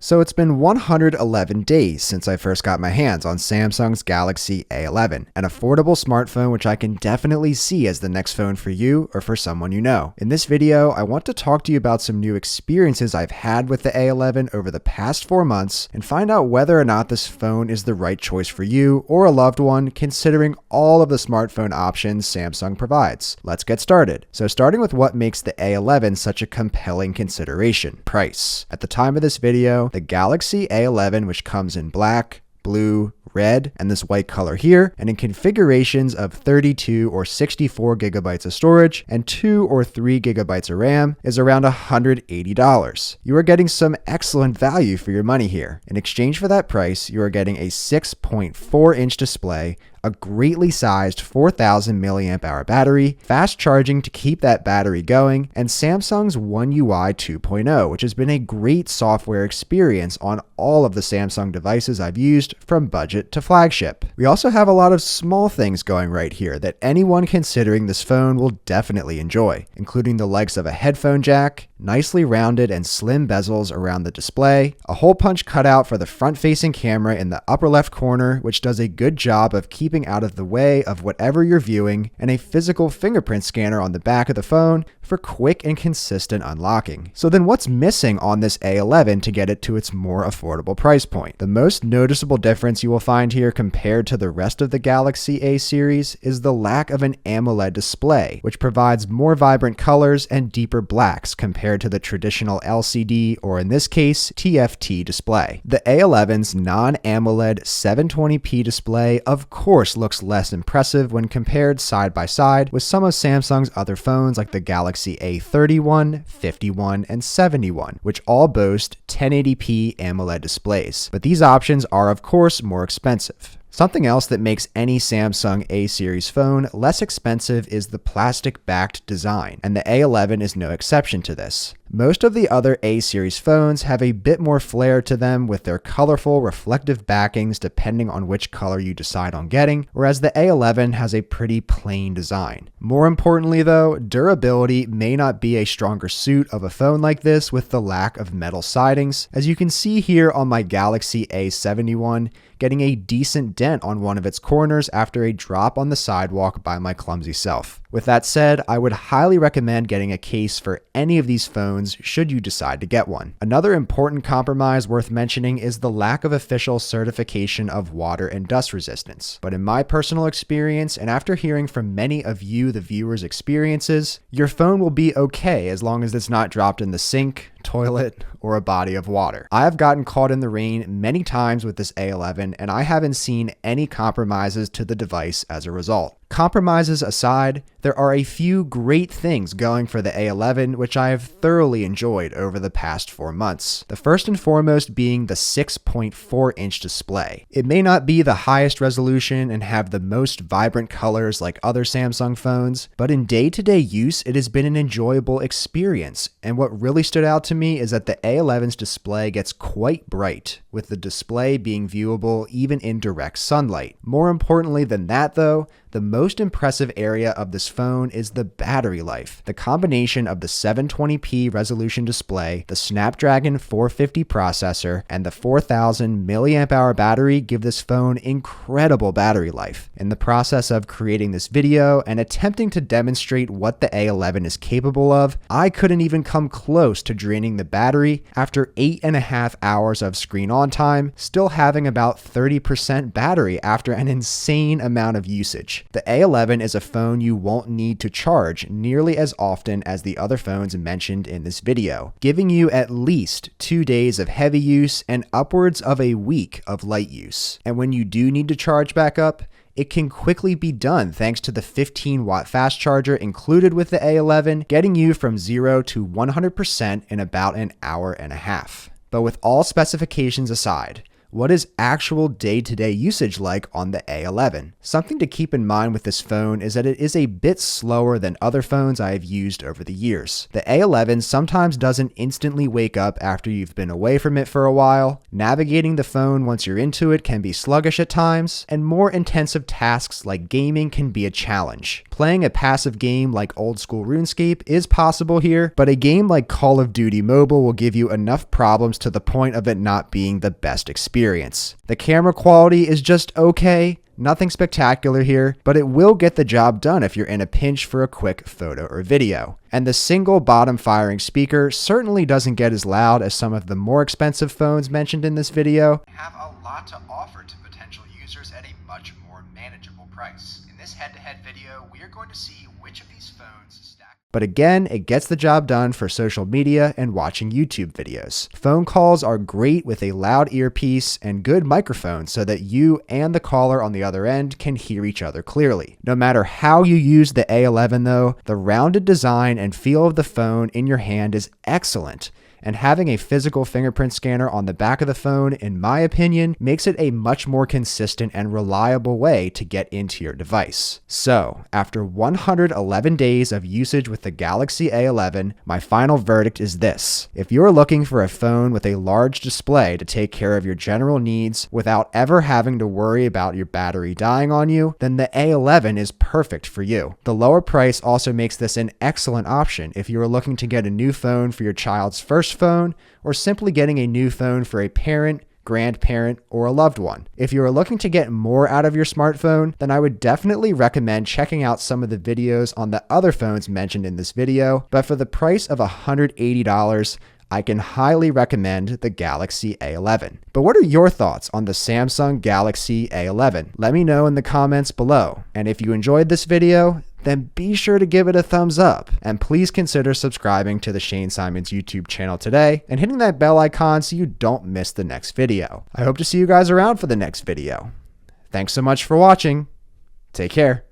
So it's been 111 days since I first got my hands on Samsung's Galaxy A11, an affordable smartphone which I can definitely see as the next phone for you or for someone you know. In this video, I want to talk to you about some new experiences I've had with the A11 over the past 4 months and find out whether or not this phone is the right choice for you or a loved one, considering all of the smartphone options Samsung provides. Let's get started. So starting with what makes the A11 such a compelling consideration: price. At the time of this video, the Galaxy A11, which comes in black, blue, red, and this white color here, and in configurations of 32 or 64 gigabytes of storage and 2 or 3 gigabytes of RAM, is around $180. You are getting some excellent value for your money here. In exchange for that price, you are getting a 6.4-inch display, a greatly sized 4,000 milliamp hour battery, fast charging to keep that battery going, and Samsung's One UI 2.0, which has been a great software experience on all of the Samsung devices I've used from budget to flagship. We also have a lot of small things going right here that anyone considering this phone will definitely enjoy, including the likes of a headphone jack, nicely rounded and slim bezels around the display, a hole punch cutout for the front-facing camera in the upper left corner, which does a good job of keeping out of the way of whatever you're viewing, and a physical fingerprint scanner on the back of the phone for quick and consistent unlocking. So then what's missing on this A11 to get it to its more affordable price point? The most noticeable difference you will find here compared to the rest of the Galaxy A series is the lack of an AMOLED display, which provides more vibrant colors and deeper blacks compared to the traditional LCD, or in this case, TFT display. The A11's non-AMOLED 720p display of course looks less impressive when compared side by side with some of Samsung's other phones like the Galaxy A31, 51, and 71, which all boast 1080p AMOLED displays. But these options are of course more expensive. Something else that makes any Samsung A series phone less expensive is the plastic-backed design, and the A11 is no exception to this. Most of the other A series phones have a bit more flair to them with their colorful, reflective backings depending on which color you decide on getting, whereas the A11 has a pretty plain design. More importantly though, durability may not be a stronger suit of a phone like this with the lack of metal sidings, as you can see here on my Galaxy A71, getting a decent dent on one of its corners after a drop on the sidewalk by my clumsy self. With that said, I would highly recommend getting a case for any of these phones should you decide to get one. Another important compromise worth mentioning is the lack of official certification of water and dust resistance. But in my personal experience, and after hearing from many of you, the viewers' experiences, your phone will be okay as long as it's not dropped in the sink, toilet, or a body of water. I have gotten caught in the rain many times with this A11, and I haven't seen any compromises to the device as a result. Compromises aside, there are a few great things going for the A11 which I have thoroughly enjoyed over the past 4 months. The first and foremost being the 6.4-inch display. It may not be the highest resolution and have the most vibrant colors like other Samsung phones, but in day-to-day use it has been an enjoyable experience, and what really stood out to me is that the A11's display gets quite bright, with the display being viewable even in direct sunlight. More importantly than that though, the most impressive area of this phone is the battery life. The combination of the 720p resolution display, the Snapdragon 450 processor, and the 4,000 milliamp hour battery give this phone incredible battery life. In the process of creating this video and attempting to demonstrate what the A11 is capable of, I couldn't even come close to draining the battery after 8.5 hours of screen on time, still having about 30% battery after an insane amount of usage. The A11 is a phone you won't need to charge nearly as often as the other phones mentioned in this video, giving you at least 2 days of heavy use and upwards of a week of light use. And when you do need to charge back up, it can quickly be done thanks to the 15-watt fast charger included with the A11, getting you from 0 to 100% in about an hour and a half. But with all specifications aside, what is actual day-to-day usage like on the A11? Something to keep in mind with this phone is that it is a bit slower than other phones I have used over the years. The A11 sometimes doesn't instantly wake up after you've been away from it for a while. Navigating the phone once you're into it can be sluggish at times, and more intensive tasks like gaming can be a challenge. Playing a passive game like old school RuneScape is possible here, but a game like Call of Duty Mobile will give you enough problems to the point of it not being the best experience. The camera quality is just okay. Nothing spectacular here, but it will get the job done if you're in a pinch for a quick photo or video. And the single bottom firing speaker certainly doesn't get as loud as some of the more expensive phones mentioned in this video. Have a lot to offer to potential users at a much more manageable price. In this head-to-head video, we are going to see which of these phones stack. But again, it gets the job done for social media and watching YouTube videos. Phone calls are great with a loud earpiece and good microphone so that you and the caller on the other end can hear each other clearly. No matter how you use the A11 though, the rounded design and feel of the phone in your hand is excellent. And having a physical fingerprint scanner on the back of the phone, in my opinion, makes it a much more consistent and reliable way to get into your device. So, after 111 days of usage with the Galaxy A11, my final verdict is this. If you're looking for a phone with a large display to take care of your general needs without ever having to worry about your battery dying on you, then the A11 is perfect for you. The lower price also makes this an excellent option if you are looking to get a new phone for your child's first phone, or simply getting a new phone for a parent, grandparent, or a loved one. If you are looking to get more out of your smartphone, then I would definitely recommend checking out some of the videos on the other phones mentioned in this video, but for the price of $180, I can highly recommend the Galaxy A11. But what are your thoughts on the Samsung Galaxy A11? Let me know in the comments below. And if you enjoyed this video, then be sure to give it a thumbs up. And please consider subscribing to the Shane Symonds YouTube channel today and hitting that bell icon so you don't miss the next video. I hope to see you guys around for the next video. Thanks so much for watching. Take care.